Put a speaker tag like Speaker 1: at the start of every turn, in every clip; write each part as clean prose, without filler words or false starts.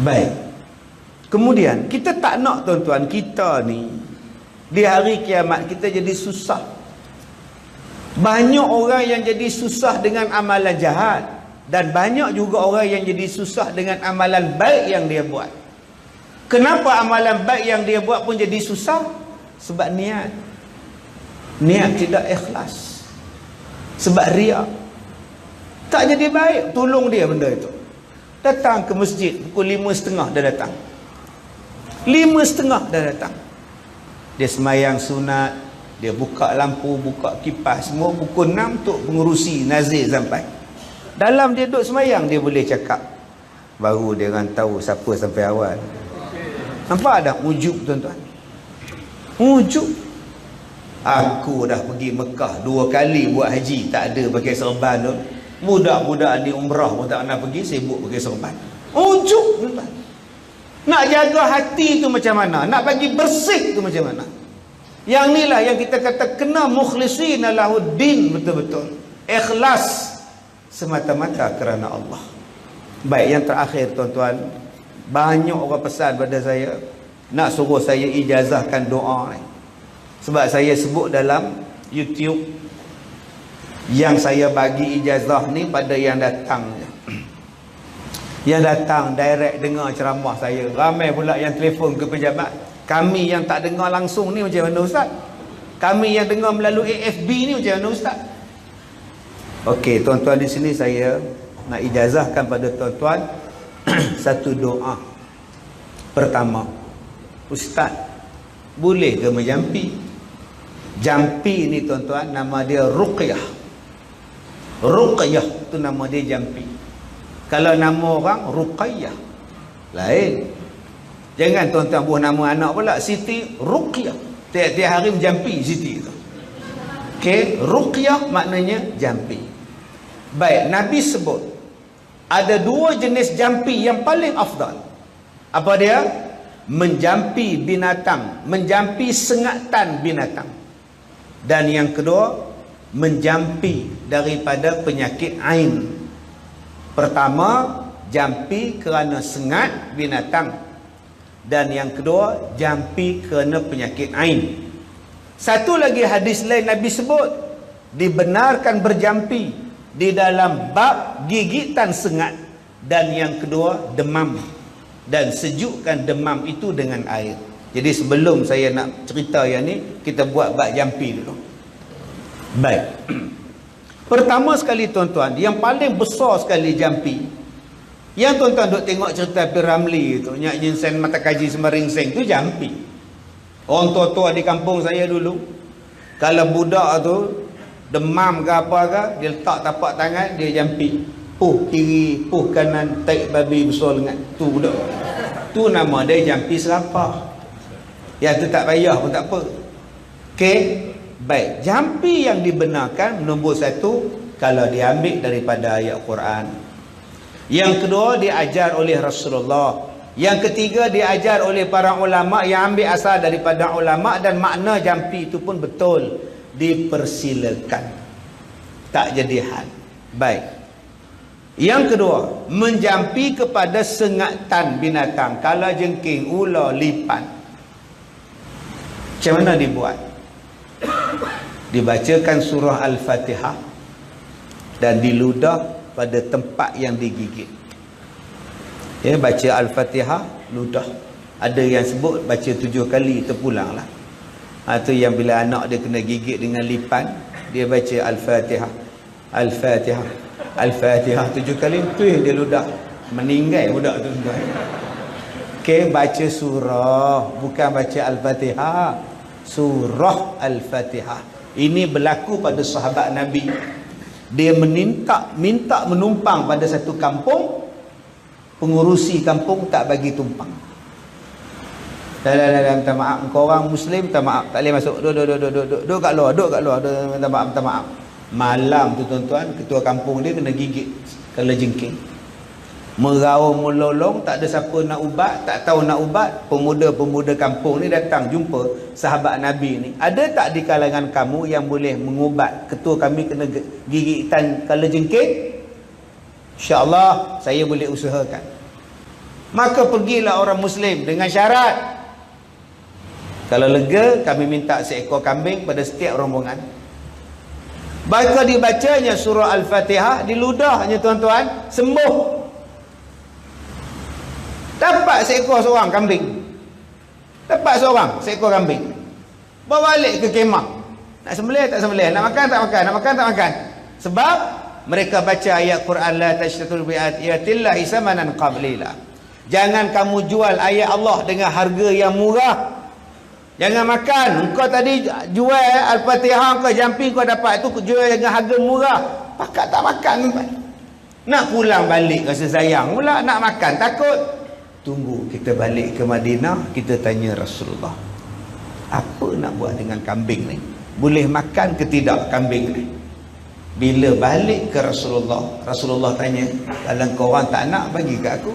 Speaker 1: Baik. Kemudian kita tak nak tuan-tuan kita ni di hari kiamat kita jadi susah. Banyak orang yang jadi susah dengan amalan jahat, dan banyak juga orang yang jadi susah dengan amalan baik yang dia buat. Kenapa amalan baik yang dia buat pun jadi susah? Sebab niat tidak ikhlas, sebab riak. Tak jadi baik. Tolong dia benda itu. Datang ke masjid pukul 5.30 dah datang, 5.30 dah datang. Dia semayang sunat, dia buka lampu, buka kipas, semua pukul 6 untuk pengurusi nazir sampai. Dalam dia duduk semayang, dia boleh cakap. Baru dia orang tahu siapa sampai awal. Nampak tak ujub tuan-tuan? Ujub. Aku dah pergi Mekah 2 kali buat haji, tak ada pakai serban tu. Budak-budak ni umrah pun tak pernah pergi, sibuk pakai serban. Ujub tuan-tuan. Nak jaga hati tu macam mana? Nak bagi bersih tu macam mana? Yang inilah yang kita kata kena mukhlishina lahuddin, betul-betul ikhlas semata-mata kerana Allah. Baik, yang terakhir tuan-tuan, banyak orang pesan pada saya nak suruh saya ijazahkan doa ni. Sebab saya sebut dalam YouTube yang saya bagi ijazah ni pada yang datang. Yang datang direct dengar ceramah saya. Ramai pula yang telefon ke pejabat. Kami yang tak dengar langsung ni macam mana Ustaz? Kami yang dengar melalui AFB ni macam mana Ustaz? Okey, tuan-tuan, di sini saya nak ijazahkan pada tuan-tuan satu doa. Pertama, Ustaz, boleh ke menjampi? Jampi ni tuan-tuan, nama dia Ruqyah. Ruqyah tu nama dia jampi. Kalau nama orang Ruqayyah, lain. Jangan tuan-tuan buah nama anak pula Siti Ruqyah. Tiap-tiap hari menjampi Siti tu. Okey, Ruqyah maknanya jampi. Baik, Nabi sebut ada 2 jenis jampi yang paling afdal. Apa dia? Menjampi binatang, menjampi sengatan binatang. Dan yang kedua, menjampi daripada penyakit ain. Pertama, jampi kerana sengat binatang, dan yang kedua, jampi kerana penyakit ain. Satu lagi hadis lain Nabi sebut dibenarkan berjampi di dalam bab gigitan sengat, dan yang kedua demam, dan sejukkan demam itu dengan air. Jadi sebelum saya nak cerita yang ni, kita buat bab jampi dulu. Baik. Pertama sekali tuan-tuan, yang paling besar sekali jampi, yang tuan-tuan duk tengok cerita P. Ramli tu, Nyak Nyinsen Mata Kaji Semering Seng tu jampi. Orang tua-tua di kampung saya dulu, kalau budak tu demam ke apa ke, dia letak tapak tangan, dia jampi. Puh kiri, puh kanan, taik babi besar lengan. Tu budak. Tu nama dia jampi serapah. Yang tu tak payah pun tak apa. Okey. Baik, jampi yang dibenarkan nombor 1 kalau diambil daripada ayat Quran. Yang kedua, diajar oleh Rasulullah. Yang ketiga, diajar oleh para ulama yang ambil asal daripada ulama, dan makna jampi itu pun betul, dipersilakan, tak jadi had. Baik. Yang kedua, menjampi kepada sengatan binatang, kala jengking, ular, lipan. Macam mana dibuat? Dibacakan surah Al-Fatihah dan diludah pada tempat yang digigit. Ya, baca Al-Fatihah, ludah. Ada yang sebut baca 7 kali terpulanglah. Itu yang bila anak dia kena gigit dengan lipan, dia baca Al-Fatihah, Al-Fatihah, Al-Fatihah 7 kali, tu dia ludah. Meninggal budak tu. Okey, baca surah, bukan baca Al-Fatihah. Surah Al-Fatihah. Ini berlaku pada sahabat Nabi. Dia minta menumpang pada satu kampung, pengurusi kampung tak bagi tumpang. Minta maaf, engkau orang Muslim, minta maaf, tak boleh masuk. Duduk kat luar, minta maaf. Malam tu tuan-tuan, ketua kampung dia kena gigit kala jengking. Meraung melolong, tak ada siapa nak ubat, tak tahu nak ubat. Pemuda-pemuda kampung ni datang jumpa sahabat Nabi ni. Ada tak di kalangan kamu yang boleh mengubat ketua kami kena gigitan kala jengking? InsyaAllah saya boleh usahakan. Maka pergilah orang Muslim dengan syarat, kalau lega kami minta seekor kambing pada setiap rombongan. Maka dibacanya surah Al-Fatihah, diludahnya tuan-tuan, sembuh. Dapat seorang kambing. Dapat seekor kambing. Bawa balik ke kemah. Nak sembelih tak sembelih, nak makan tak makan, nak makan tak makan. Sebab mereka baca ayat Quran, la tashtatul bi ayatillahi samanan qalila. Jangan kamu jual ayat Allah dengan harga yang murah. Jangan makan. Engkau tadi jual Al-Fatihah, kau jumping, kau dapat tu jual dengan harga murah. Pakat tak makan. Nak pulang balik rasa sayang pula, nak makan takut. Tunggu kita balik ke Madinah, kita tanya Rasulullah, apa nak buat dengan kambing ni? Boleh makan ke tidak kambing ni? Bila balik ke Rasulullah, Rasulullah tanya, kalau korang tak nak, bagi kat aku.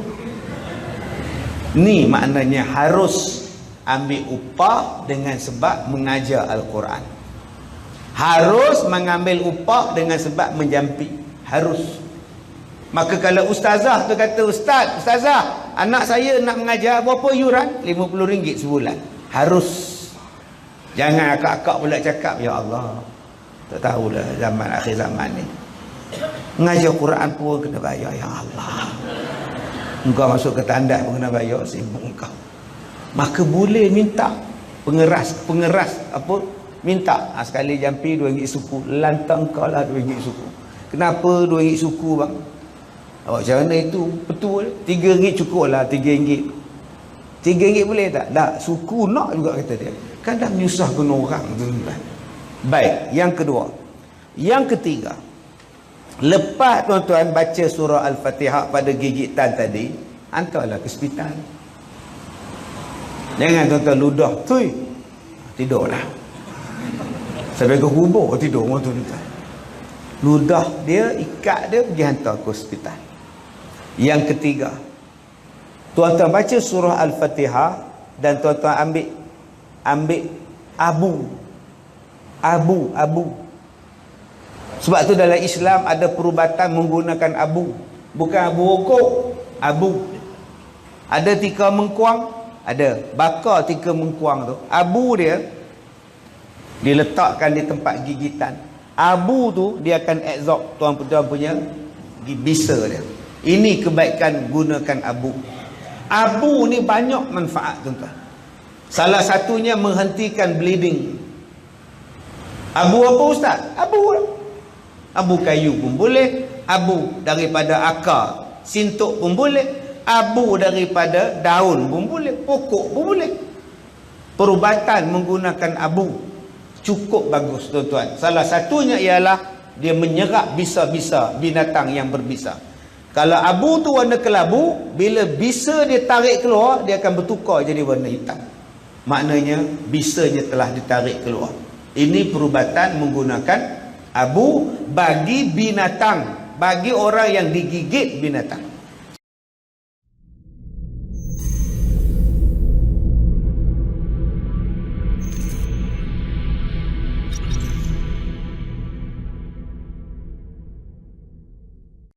Speaker 1: Ni maknanya harus ambil upah dengan sebab mengajar Al-Quran. Harus mengambil upah dengan sebab menjampi. Harus. Maka kalau ustazah tu kata, ustazah, anak saya nak mengajar, berapa yuran? RM50 sebulan. Harus. Jangan akak-akak pula cakap, ya Allah, tak tahulah zaman akhir zaman ni, mengajar Quran pun kena bayar. Ya Allah, engkau masuk ke tandas pun kena bayar, sibuk engkau. Maka boleh minta pengeras apa, minta sekali jampi RM2 suku, lantang kau lah RM2 suku. Kenapa RM2 suku bang? Awak macam mana itu? Betul, RM3 cukup lah, RM3 boleh tak? Tak, suku nak juga kata dia. Kadang menyusahkan orang tu. Baik, yang kedua. Yang ketiga, lepas tuan-tuan baca surah Al-Fatihah pada gigitan tadi, hantarlah ke hospital. Jangan tuan-tuan ludah, tui, tidurlah. Sampai ke kubur tidur tuan-tuan. Ludah dia, ikat dia, pergi hantar ke hospital. Yang ketiga, tuan-tuan baca surah Al-Fatihah dan tuan-tuan ambil abu. Sebab tu dalam Islam ada perubatan menggunakan abu. Bukan abu rokok, abu. Ada tika mengkuang, ada bakar tika mengkuang tu. Abu dia diletakkan di tempat gigitan. Abu tu dia akan absorb tuan-tuan punya bisa dia. Ini kebaikan gunakan abu. Abu ni banyak manfaat tuan-tuan. Salah satunya menghentikan bleeding. Abu apa ustaz? Abu kayu pun boleh, abu daripada akar sintuk pun boleh, abu daripada daun pun boleh, pokok pun boleh. Perubatan menggunakan abu cukup bagus tuan-tuan. Salah satunya ialah dia menyerap bisa-bisa binatang yang berbisa. Kalau abu tu warna kelabu, bila bisa dia tarik keluar, dia akan bertukar jadi warna hitam. Maknanya bisanya telah ditarik keluar. Ini perubatan menggunakan abu bagi binatang, bagi orang yang digigit binatang.